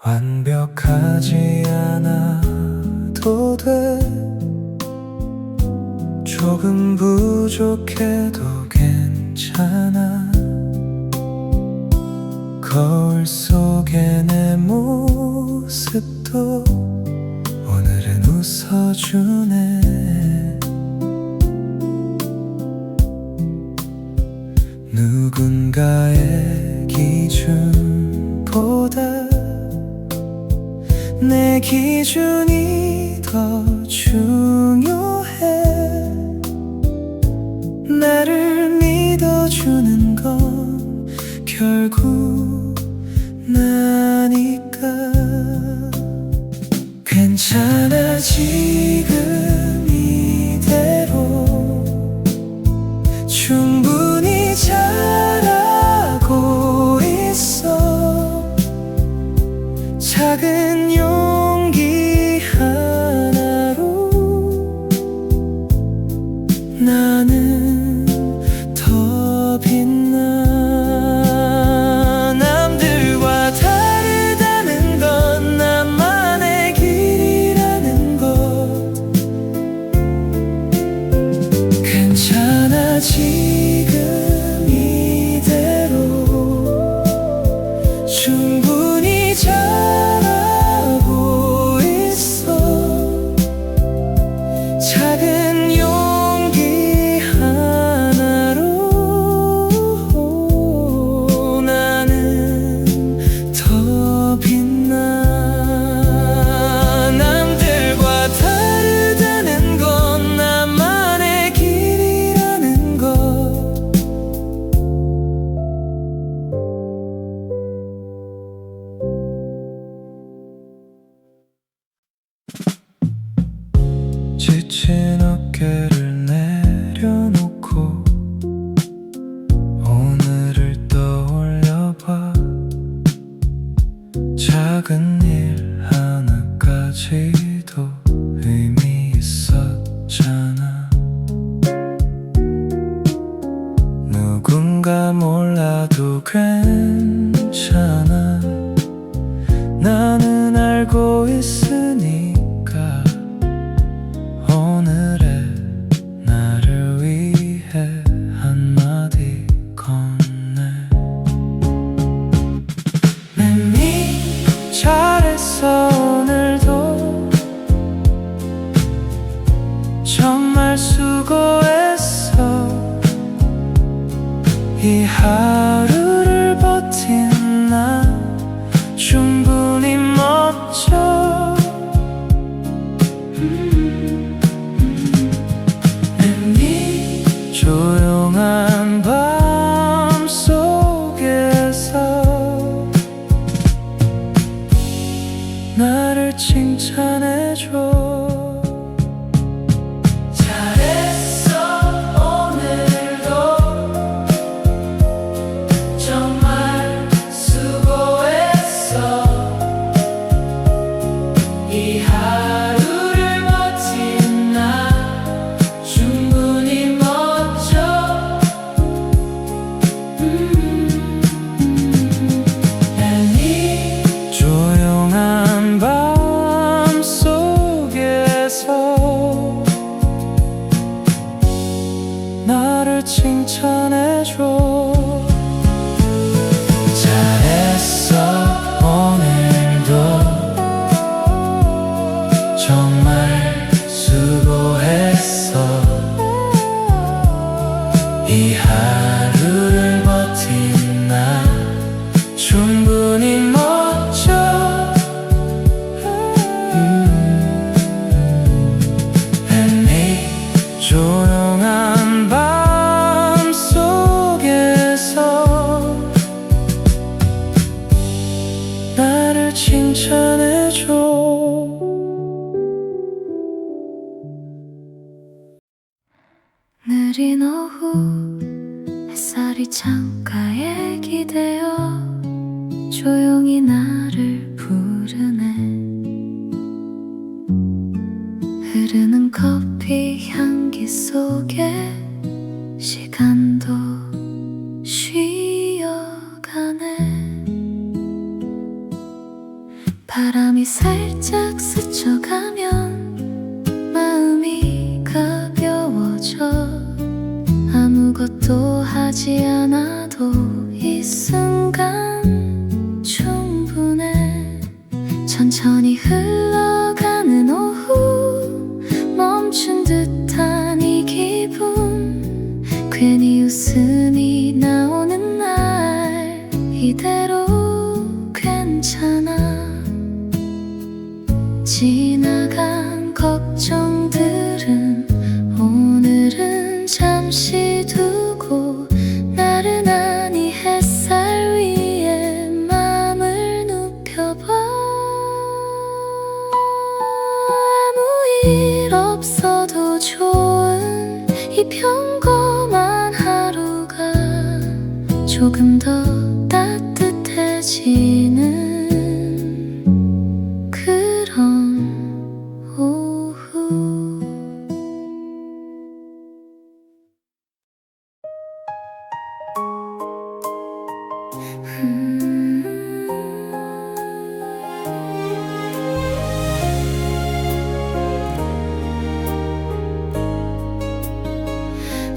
완벽하지 않아도 돼. 조금 부족해도 괜찮아. 거울 속의 내 모습도 오늘은 웃어주네. 누군가의 기준보다 내 기준이 더 중요해. 나를 믿어주는 건 결국 나니까. 괜찮아 지금 이대로 충분히 잘하고 있어. 작은 용기 하나로 나는 더 빛나. 남들과 다르다는 건 나만의 길이라는 것. 괜찮아 지금 이대로 충분히 잘하고 있어. 작은 용기 하나로 나는 더 빛나. 남들과 다르다는 건 나만의 길이라는 것. 지친 어깨를 내려놓고 오늘을 떠올려봐. 작은 일 하나까지도 의미 있었잖아. 누군가 몰라도 괜찮아. 나는 알고 있으니까. 오늘의 나를 위해 한마디 건네. 매미 잘했어 오늘도. 정말 수고했어. 이 하루를 버틴 나 충분히 멋져. 조용한 밤 속에서 나를 칭찬해줘. 잘했어 오늘도. 정말 수고했어. 이 하루를 버틴 나 충분히 멋져. 조용한 밤 속에서 나를 칭찬해줘. 잘했어 오늘도. 정말 수고했어. 이 하루를 버틴 나 충분히 멋져. 조용한 밤 속에서 나를 칭찬해줘. 느린 오후 햇살이 창가에 기대어 조용히 나를 부르네. 흐르는 커피 향기 속에 시간도 쉬어가네. 바람이 살짝 스쳐가면 마음이 가벼워져. 아무것도 하지 않아도 이 순간 충분해. 천천히 흘러가는 오후, 멈춘 듯한 이 기분. 괜히 웃음이 나오는 날, 이대로 괜찮아. 지나간 걱정들은 오늘은 잠시 두고, 나른한 이 햇살 위에 맘을 눕혀봐. 아무 일 없어도 좋은 이 평범한 하루가 조금 더 따뜻해지는 그런 오후.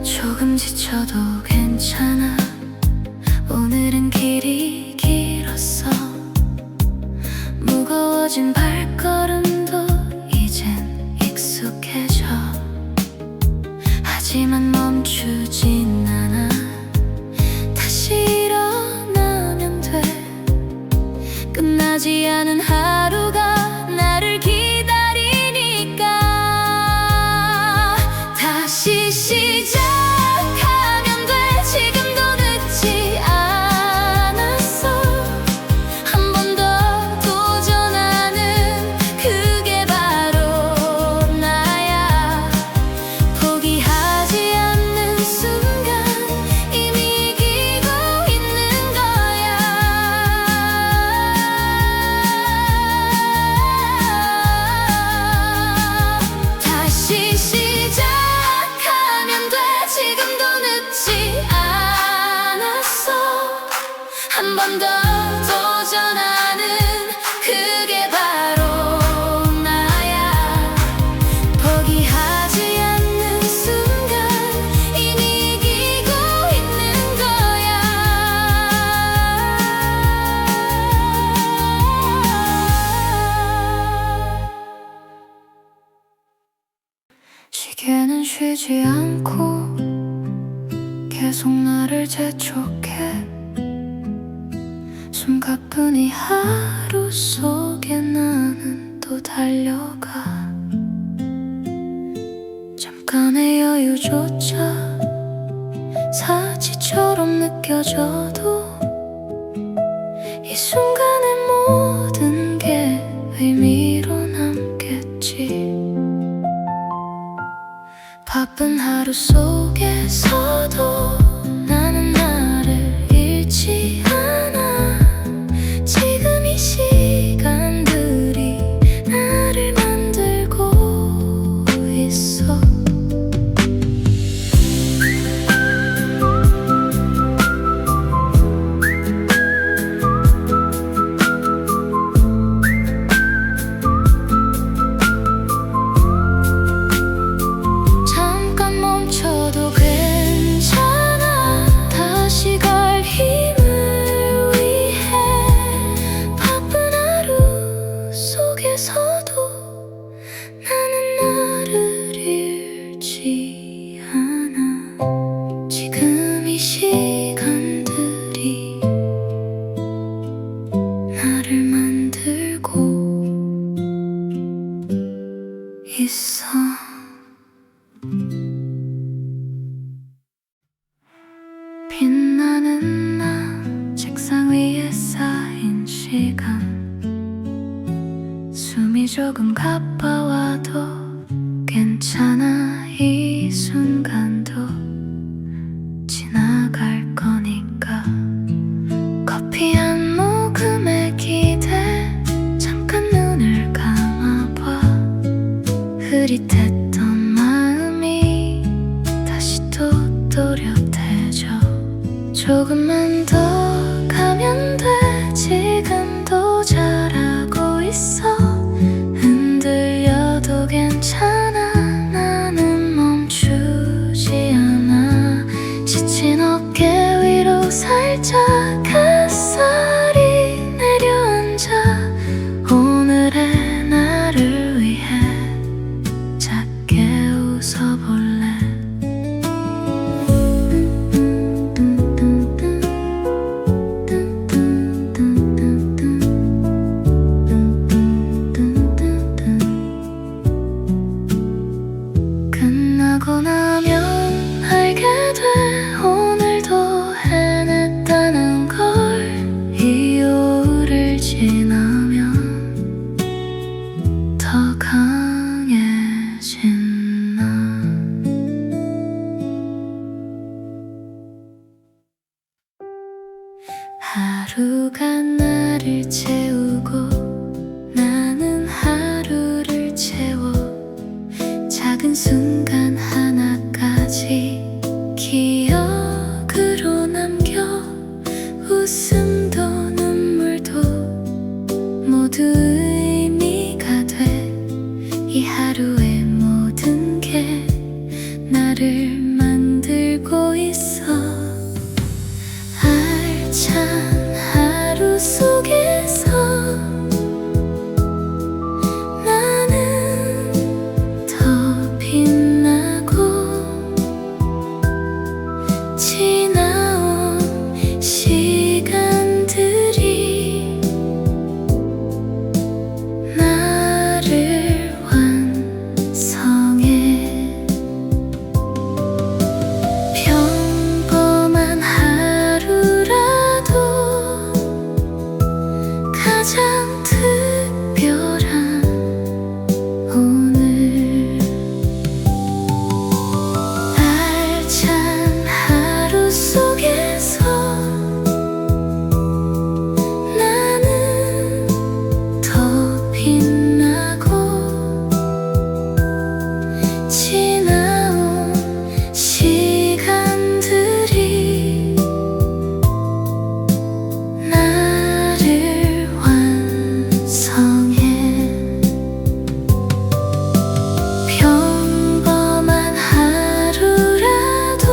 조금 지쳐도 괜찮아. 오늘은 길이 길었어. 무거워진 발걸음도 이젠 익숙해져. 하지만 멈추진 않아. 다시 일어나면 돼. 끝나지 않은 하루가 나를 기다리니까. 다시 시작하면 돼. 지금도 늦지 않았어. 한 번 더 도전하는 그게 바로 나야. 포기하지 않는 순간 이미 이기고 있는 거야. 다시 시작하면 돼. 지금도 늦지 않았어. 한 번 더 도전하는 그게 바로 나야. 포기하지 않는 순간 이미 이기고 있는 거야. 시계는 쉬지 않고 계속 나를 재촉해. 숨가쁜 이 하루 속에 나는 또 달려가. 잠깐의 여유조차 사치처럼 느껴져도 이 순간의 모든 게 의미로 남겠지. 바쁜 하루 속에서도 나는 나를 잃지 않아. 지금 이 시간들이 나를 만들고 있어. 잠깐 멈춰도 괜찮아. 다시 갈 힘을 위해. 바쁜 하루 속에서도 나는 나를 잃지 않아. 지금 이 시간들이 나를 만들고 있어. 빛나는 나 책상 위에 쌓인 시간. 숨이 조금 가빠와도 괜찮아. 이 순간도 지나갈 거니까. 커피 한 모금에 기대. 잠깐 눈을 감아봐. 흐릿했던 마음이 다시 또 또렷해져. 조금만 더 가면 돼. 지금도 잘하고 있어. 모두 의미가 돼. 이 하루의 모든 게 나를 만들고 있어. 알찬 하루 속에서 나는 더 빛나고 지나온 시간들이 나를 완성해. 평범한 하루라도 가장 특별한 오늘. 알찬 하루 속에서 나는 더 빛나고 지나온 시간들이 나를 완성해. 평범한 하루라도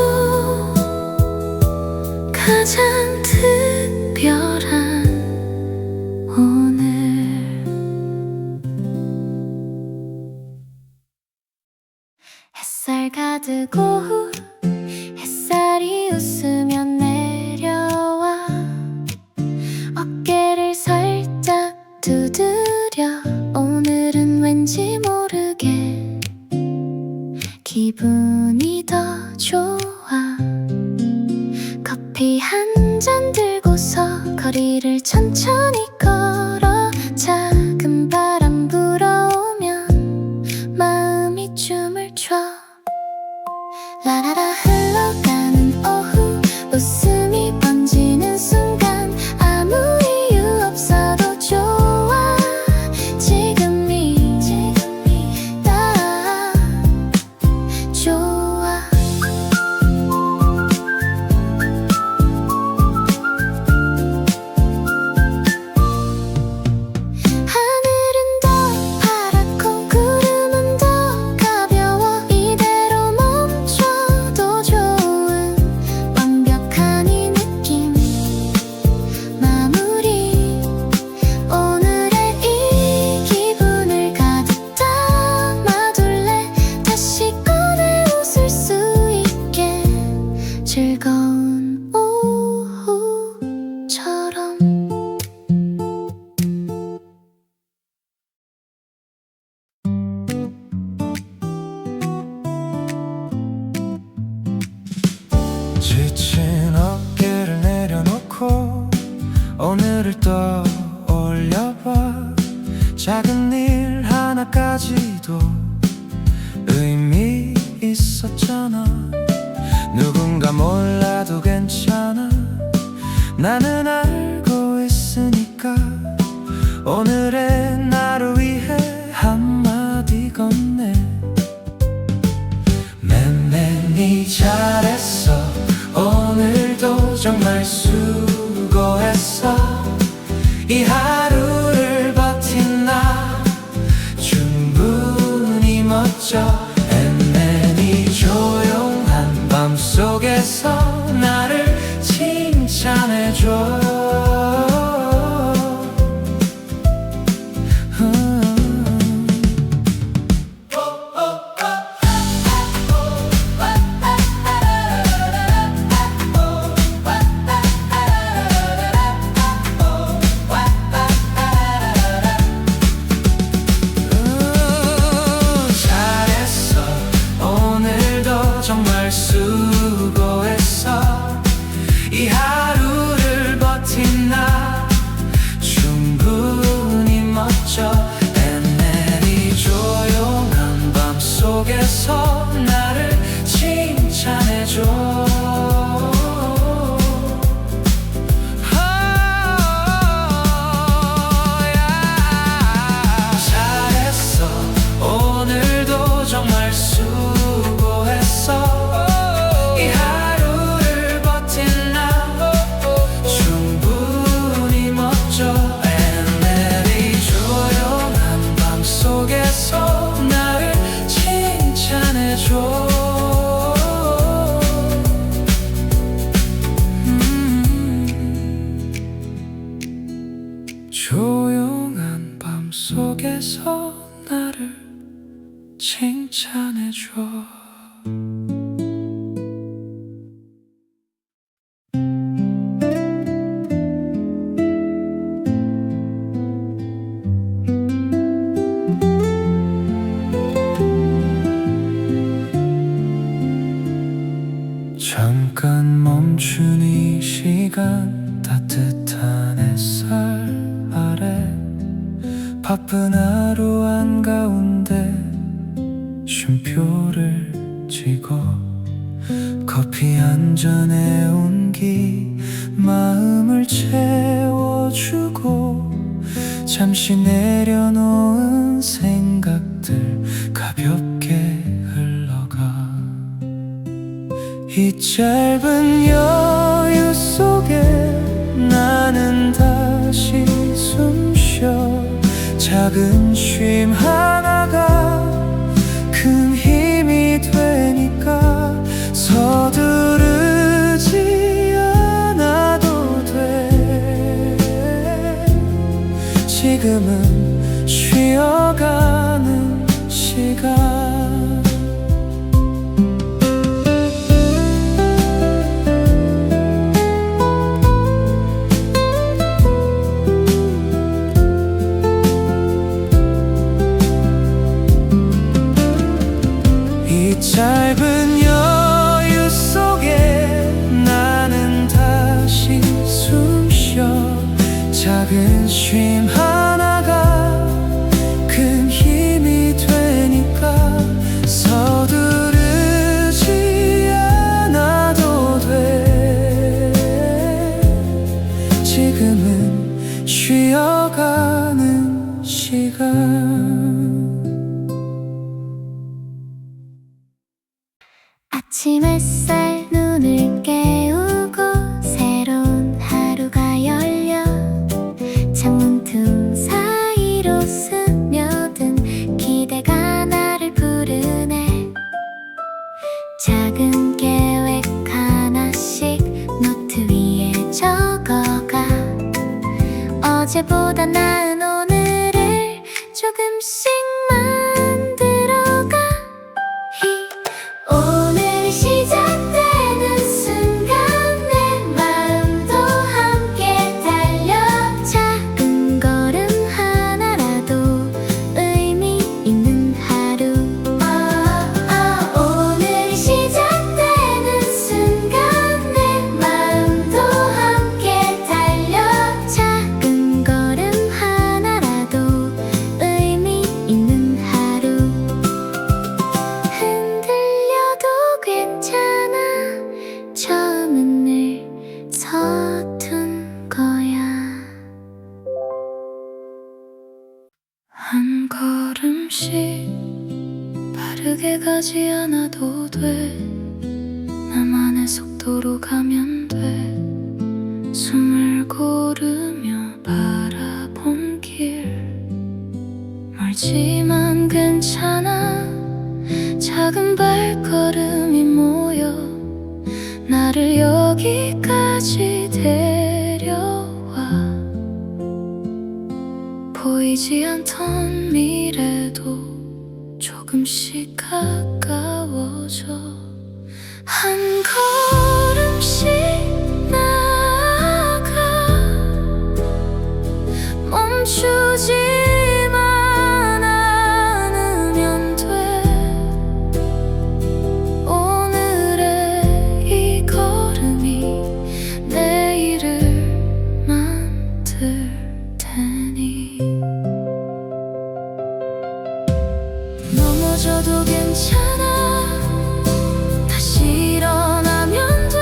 가장 특별한 오늘. 햇살 가득 오후 햇살이 웃으면 내려와 어깨를 살짝 두드려. 오늘은 왠지 모르게 기분이 더 좋아. 커피 한 잔 들고서 거리를 천천히 걸어. 작은 바람 불어오면 마음이 춤을 춰. 라라라 흘러가는 오후 웃음이 번지는 순간 아무 이유 없어도 좋아. 지금이 다 좋아. 하늘은 더 파랗고 구름은 더 가벼워. 이대로 멈춰도 좋은 완벽한 이 느낌. 마무리. 오늘의 이 기분을 가득 담아둘래. 다시 꺼내 웃을 수 있게 즐거운 오후처럼. 지친 어깨를 내려놓고 오늘을 떠올려봐. 작은 일 하나까지도 의미 있었잖아. 누군가 몰라도 괜찮아. 나는 알고 있으니까. 오늘의 나를 위해 한마디 건네. 맨맨이 잘했어. 오늘도 정말 수고했어. 이 하루를 버틴 나 충분히 멋져. 맨맨이 조용한 밤 속에서 나를 칭찬해줘. 조용한 밤 속에서 나를 칭찬해줘. 잠깐 멈춘 이 시간, 따뜻한 햇살 아래 바쁜 하루 한가운데 쉼표를 쥐고 커피 한 잔의 온기 마음을 채워주고 잠시 내려놓은 생각들 가볍게 흘러가. 이 짧은 여유 속에 나는 다시 숨쉬어. 작은 쉼 하나가 큰 힘이 되니까 서두르지 않아도 돼. 지금은 쉬어가는 시간. 이 짧은 여유 속에 나는 다시 숨쉬어. 작은 쉼 하나가 큰 힘이 되니까 서두르지 않아도 돼. 지금은 쉬어가는 시간. 아침 햇살 눈을 깨우고 새로운 하루가 열려. 창문 틈 사이로 스며든 기대가 나를 부르네. 작은 계획 하나씩 노트 위에 적어가. 어제보다 나은 오늘을 조금씩 만들어가. 오늘이 시작되는 순간 내 마음도 함께 달려. 작은 걸음 하나라도 의미 있는 하루. 오늘이 시작되는 순간 내 마음도 함께 달려. 작은 걸음 하나라도 의미 있는 하루. 흔들려도 괜찮아. 처음은 늘 서툰 거야. 한 걸음씩 빠르게 가지 않아도 돼. 나만의 속도로 가면 돼. 숨을 고르며 바라본 길. 멀지만 괜찮아. 작은 발걸음이 모여 나를 여기까지 데려와. 보이지 않던 미래도 조금씩 가까워져. 한 걸음씩 나아가. 멈추지만 않으면 돼. 오늘의 이 걸음이 내일을 만들 테니. 넘어져도 괜찮아. 다시 일어나면 돼.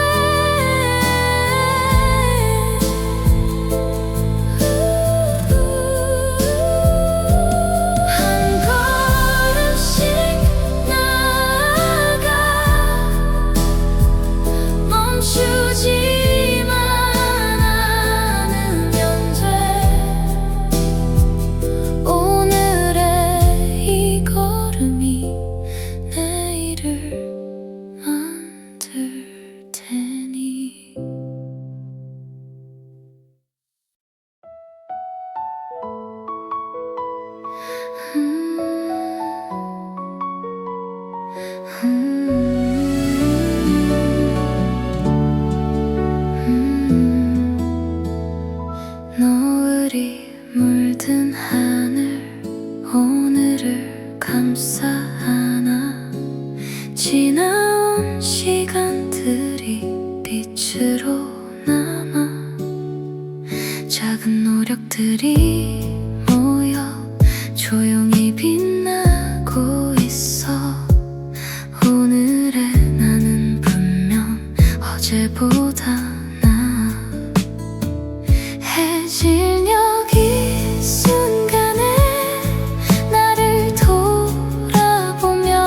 한 걸음씩 나아가. 멈추지만 않으면 돼. 오늘의 이 걸음이 내 노을이 물든 하늘 오늘을 감싸 안아 지나온 시간들이 빛으로 남아 작은 노력들이 모여 조용히 빛나고 있어 오늘의 나는 분명 어제보다 나아 해질 여기 순간에 나를 돌아보며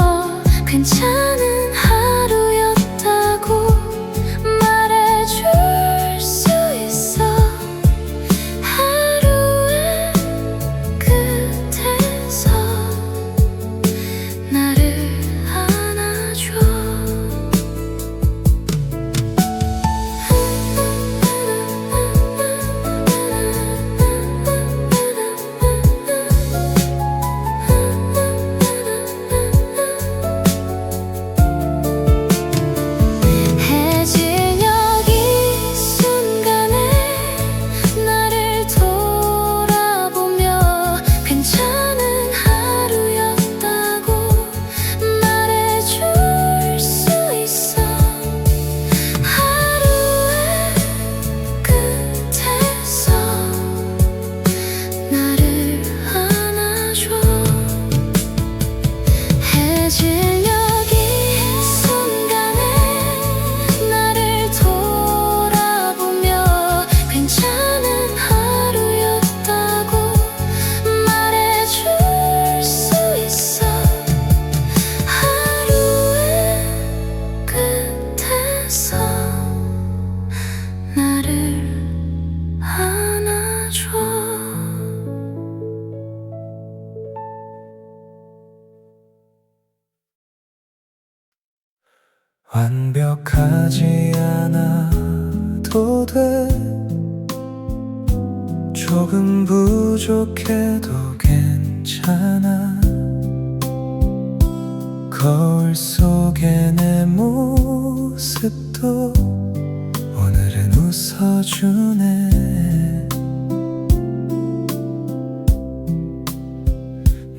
괜찮은 하루였다고 말해줄 수 있어 하루의 끝에서 나를 안아줘 해질 여기 순간에 나를 돌아보며 괜찮은 하루였다고 말해줄 수 있어 하루의 끝에서 나를 안아줘 해질 여기 순간에 나를 돌아보며 괜찮은 하루였다고 말해줄 수 있어 하루의 끝에서 나를 안아줘 완벽하지 않아도 돼 조금 부족해도 괜찮아 거울 속의 내 모습도 오늘은 웃어주네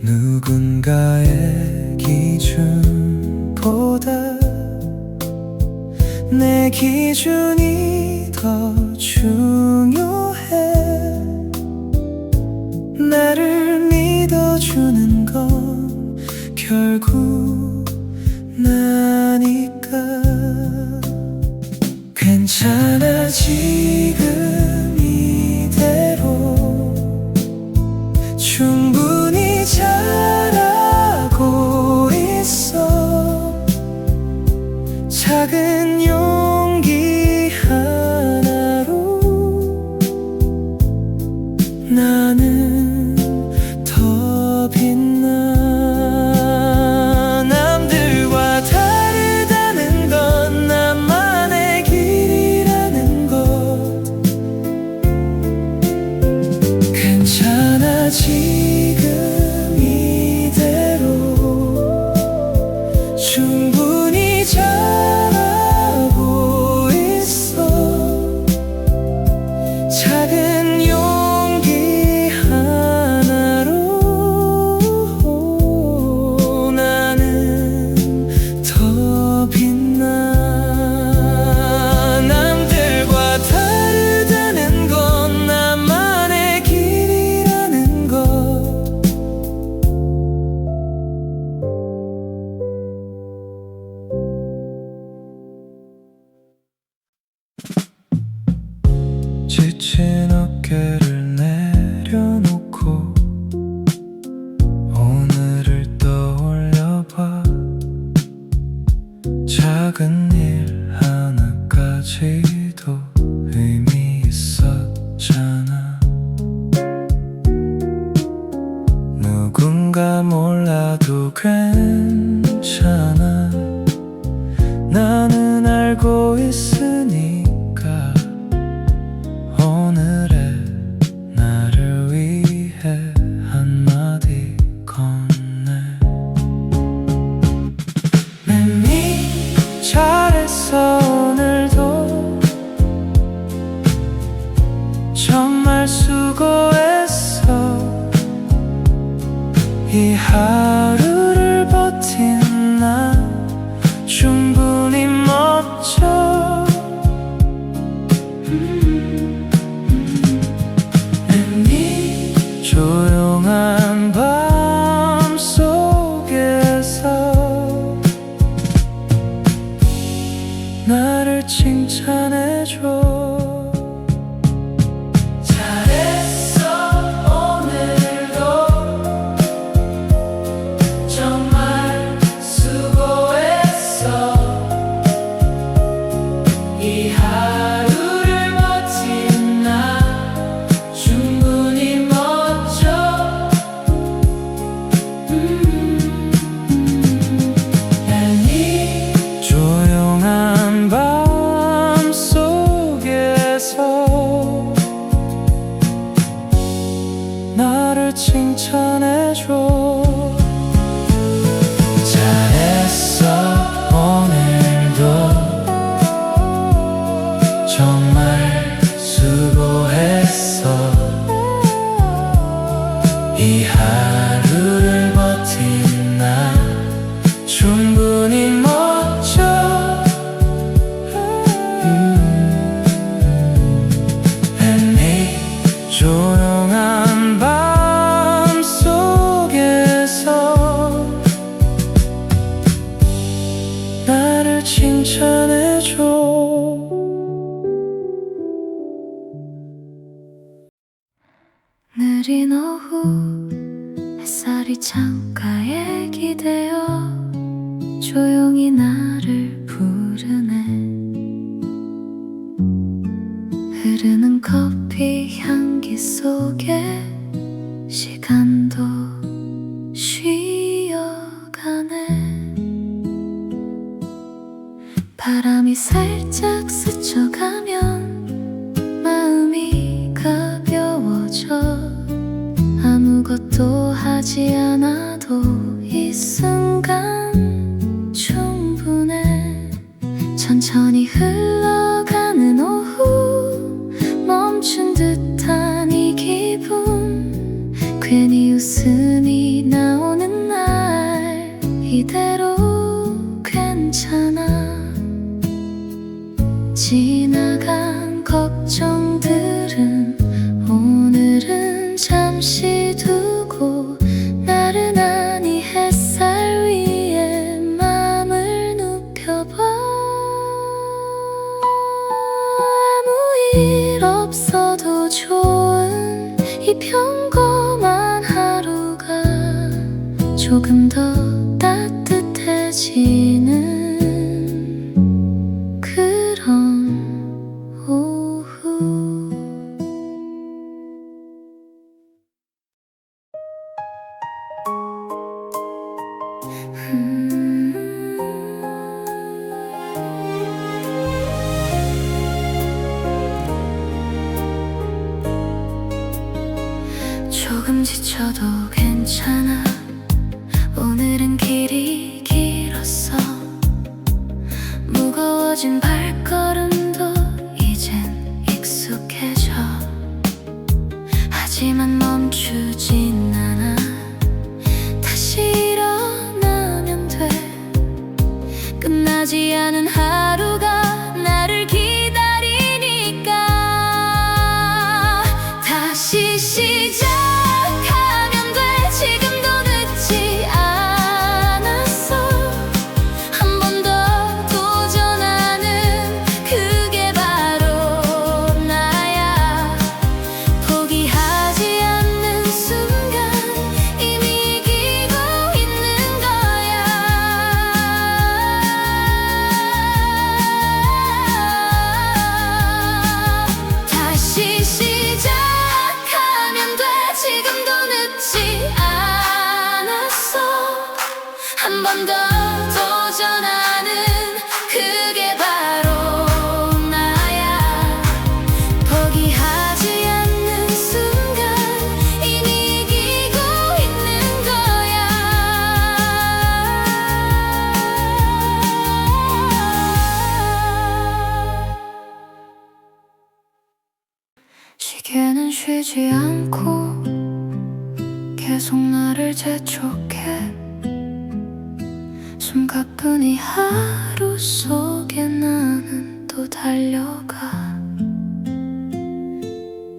누군가의 기준보다 내 기준이 더 중요해 나를 믿어주는 건 결국 나니까 괜찮아 지금 이대로 충분히 잘하고 있어 작은 용기 하나로 나는 더 빛나 남들과 다르다는 건 나만의 길이라는 것 괜찮아 지금 이 하루를 버틴 나 충분히 멋져. 이 조용한 밤 속에서 나를 칭찬해줘. 이 하루를 버틴 나 충분히 멋져. 이 조용한 밤 속에서 나를 칭찬해줘. 잘했어 오늘도 정말 수고했어. 이 하루를 버틴 나 충분히 멋져. 이 조용한 밤 속에서 나를 칭찬해줘. 느린 오후 햇살이 창가에 기대어 조용히 나를 부르네. 흐르는 커피 향기 속에 시간도 쉬어가네. 바람이 살짝 스쳐가면 마음이 가벼워져. 아무것도 하지 않아도 이 순간 충분해. 천천히 흘러가는 오후 멈춘 듯한 이 기분. 괜히 웃음이 나오는 날 이대로 괜찮아. 지나간 걱정들은 오늘은 잠시 두고 나른한 이 햇살 위에 맘을 눕혀봐. 아무 일 없어도 좋은 이 평범한 하루가 조금 더 따뜻해지는 그런 오후. 조금 지쳐도 괜찮아. 오늘은 길이 길었어. 무거워진 발걸음도 이젠 익숙해져. 하지만 멈추진 않아. 다시 일어나면 돼. 끝나지 않은 하루가 나를 기다리니까. 다시 시작하면 돼. 지금도 늦지 않았어. 한 번 더 도전하는 그게 바로 나야. 포기하지 않는 순간 이미 이기고 있는 거야. 다시 시작하면 돼. 지금도 늦지 않았어. 한 번 더 도전하는 그게 바로 나야. 포기하지 않는 순간 이미 이기고 있는 거야. 시계는 쉬지 않고 계속 나를 재촉해 숨가쁜 이 하루 속에 나는 또 달려가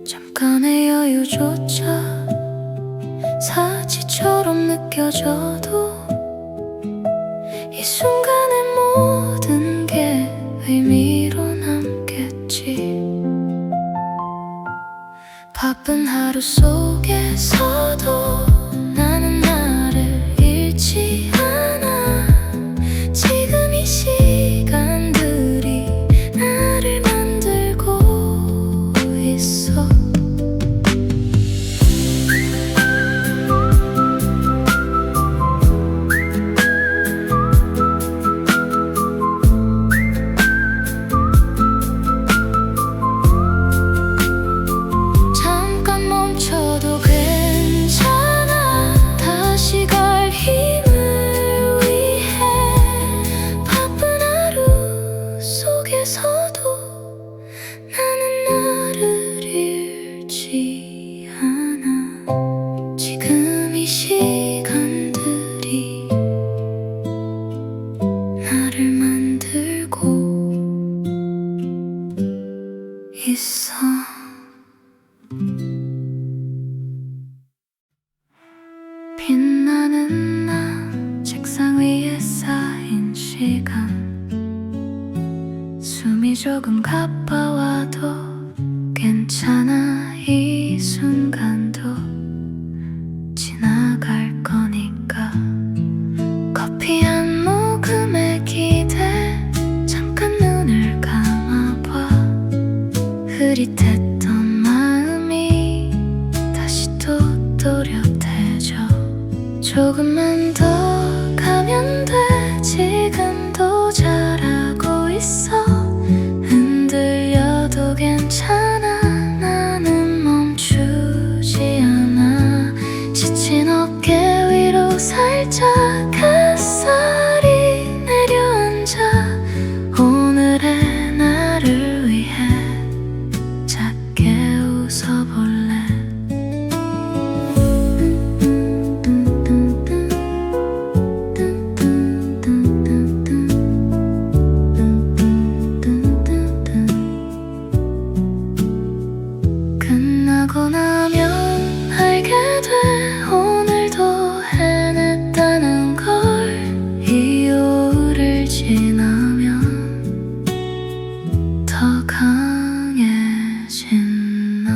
잠깐의 여유조차 사치처럼 느껴져도 이 순간의 모든 게 의미로 남겠지 바쁜 하루 속에서도 나는 나를 잃지 않아 지금 이 시간들이 나를 만들고 있어 잠깐 멈춰도 괜찮아 다시 갈 힘을 위해 바쁜 하루 속에서도 나는 나를 잃지 않아 지금 이 시간들이 나를 만들고 있어 빛나는 나 책상 위에 쌓인 시간 숨이 조금 가빠와도 괜찮아 이 순간도 지나갈 거니까 커피 한 모금에 기대 잠깐 눈을 감아봐 흐릿했던 마음이 다시 또 또렷해져 조금만 더 가면 돼 지금도 잘하고 있어 흔들려도 괜찮아 나는 멈추지 않아 지친 어깨 위로 살짝 햇살이 내려앉아 오늘의 나를 위해 작게 웃어볼래 끝나고 나면 알게 돼 오늘도 해냈다는 걸 이유를 지나면 더 강해진 나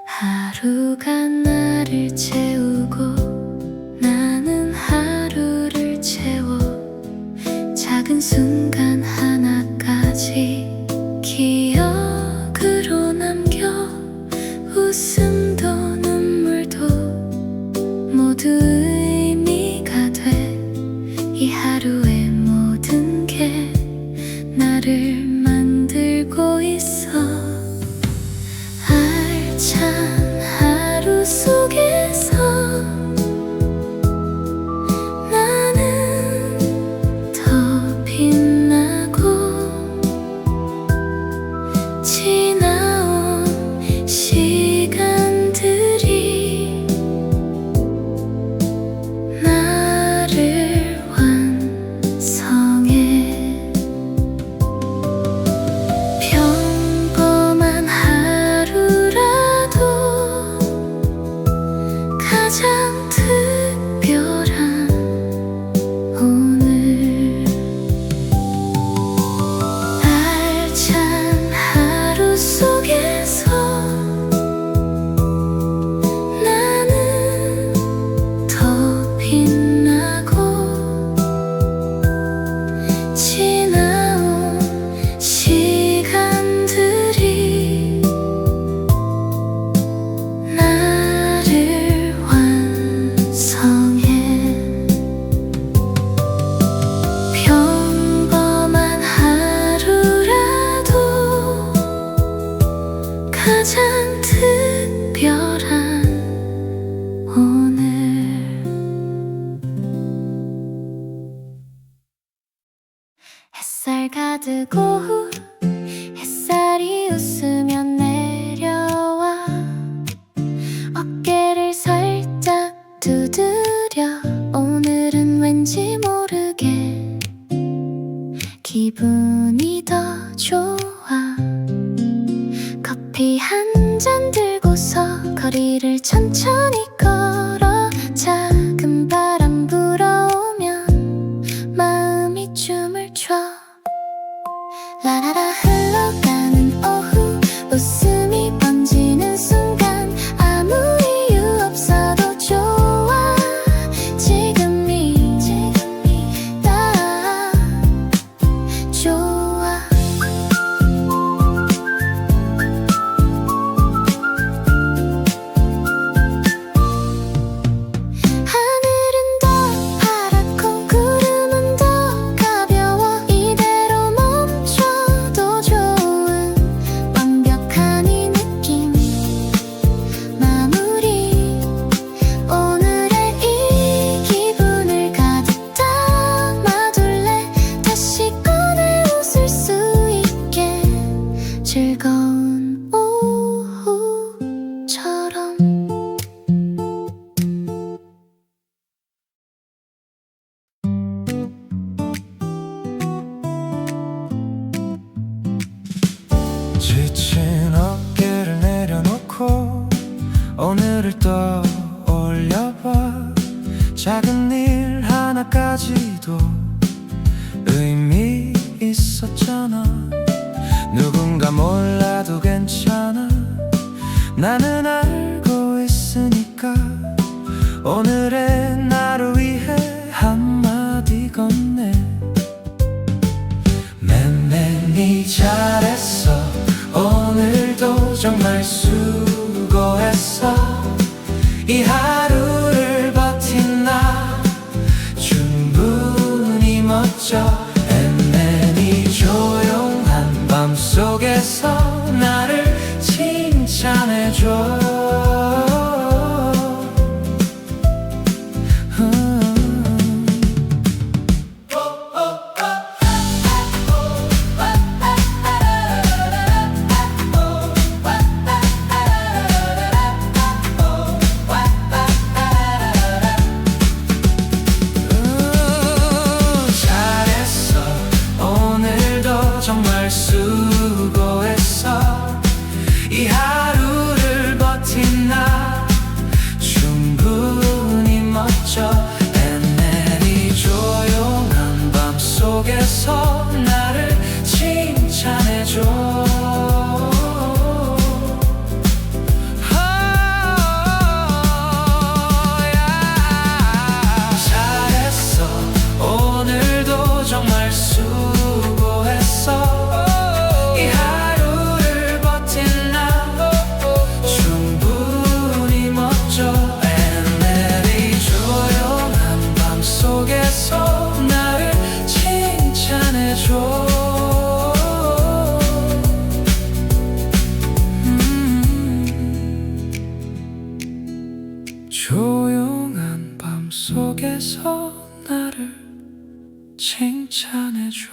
하루가 나를 채우고 나는 하루를 채워 작은 순간 하나까지 기억으로 남겨 웃음도 눈물도 모두 의미가 돼 이 하루의 모든 게 나를 만들고 있어 알찬 하루 속에서 나는 더 빛나고 지나온 시간들이 나를 완성해 평범한 하루라도 가장 특별한 오늘 알찬 하루 속에서 나는 더 빛나고 지나온 시간들이 나를 완성해 평범한 하루라도 가장 특별한 오늘 햇살 가득 오후 햇살이 웃어 뜨거운 오후처럼 지친 어깨를 내려놓고 오늘을 떠올려봐. 작은 일 하나까지도 의미 있었잖아. 누군가 몰라도 괜찮아. 나는 알고 있으니까. 오늘의 나를 위해 한마디 건네. 맨맨이 잘했어. 오늘도 정말 수고했어. 이 하루를 버틴 나 충분히 멋져. 맨맨이 조용한 밤 속에서 나를 칭찬해줘. 정말 수고했어. 이 하루를 버틴 나 충분히 멋져. 맨맨이 조용한 밤 속에서 나를 칭찬해줘. 잘했어. 오늘도 정말 이 하루를 버틴 나 충분히 멋져. 맨맨이 조용한 밤 속에서 나를 칭찬해줘. 조용한 밤 속에서 나를 칭찬해줘.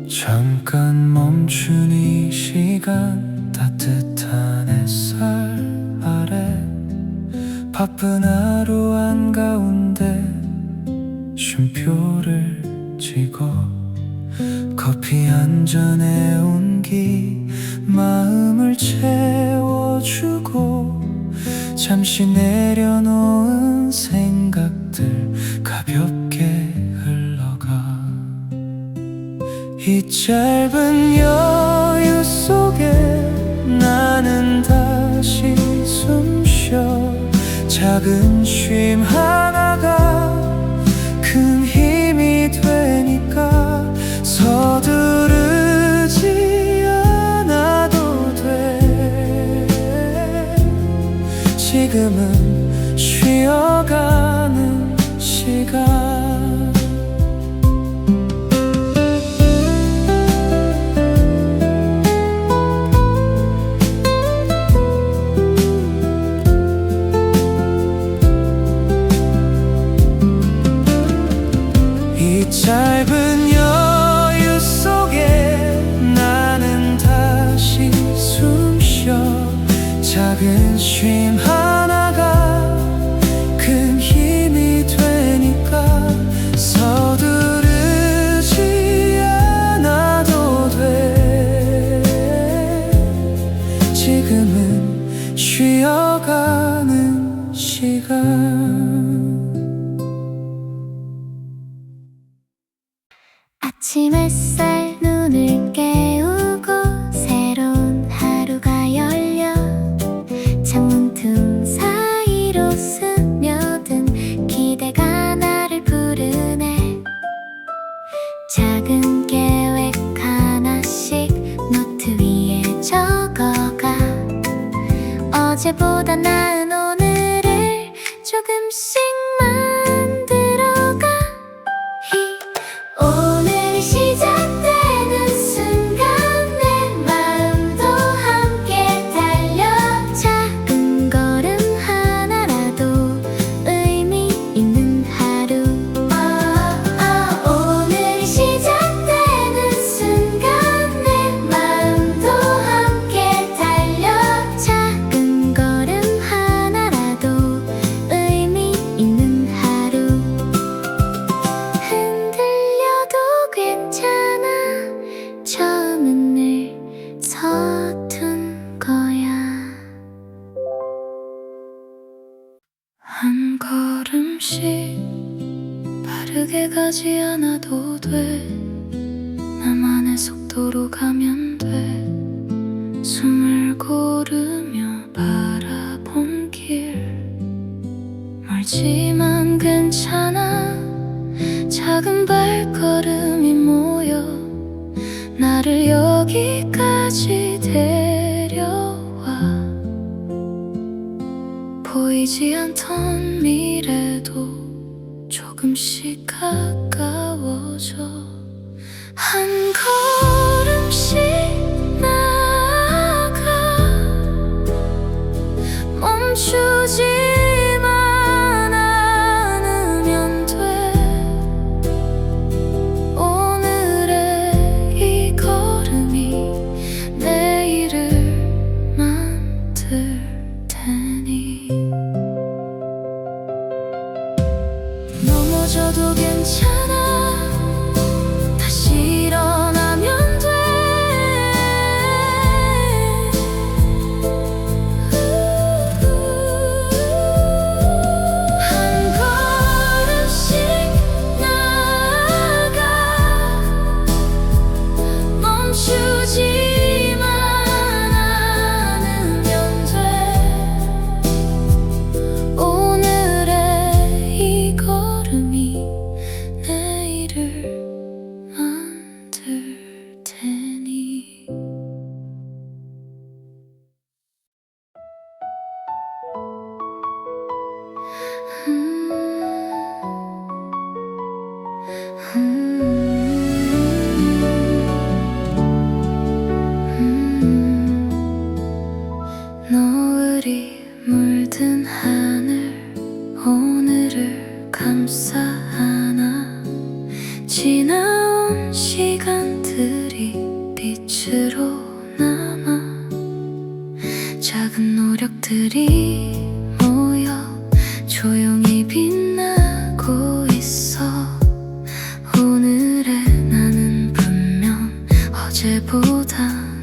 잠깐 멈춘 이 시간, 따뜻한 햇살 아래 바쁜 하루 한가운데 쉼표를 쥐고 커피 한 잔의 온기 마음을 채워주고 잠시 내려놓은 생각들 가볍게 이 짧은 여유 속에 나는 다시 숨쉬어. 작은 쉼 하나가 큰 힘이 되니까 서두르지 않아도 돼. 지금은 쉬어가는 시간. 짧은 여유 속에 나는 다시 숨쉬어. 작은 쉼 하나가 큰 힘이 되니까 서두르지 않아도 돼. 지금은 쉬어가는 시간. 아침 햇살 눈을 깨우고 새로운 하루가 열려. 창문 틈 사이로 스며든 기대가 나를 부르네. 작은 계획 하나씩 노트 위에 적어가. 어제보다 나은 오늘을 조금씩 만들어가. 오늘이 시작되는 순간 하지 않아도 돼. 나만의 속도로 가면 돼. 숨을 고르며 바라본 길, 멀지만 괜찮아. 작은 발걸음이 모여 나를 여기까지 데려와. 보이지 않던 미래도 조금씩 가까워져. 한 걸음씩 나아가. 멈추지만 않으면 돼. 오늘의 이 걸음이 내일을 만들 테니. 넘어져도 괜찮아. 다시 일어나면 돼. 한 걸음씩 나아가. 멈추지만 않으면 돼. 오늘의 이 걸음이 내일을 만들 테니. 노을이 물든 하늘, 오늘을 감싸 안아. 지나온 시간들이 빛으로 남아. 작은 노력들이 모여 조용히 빛나고 있어. 오늘의 나는 분명 어제보다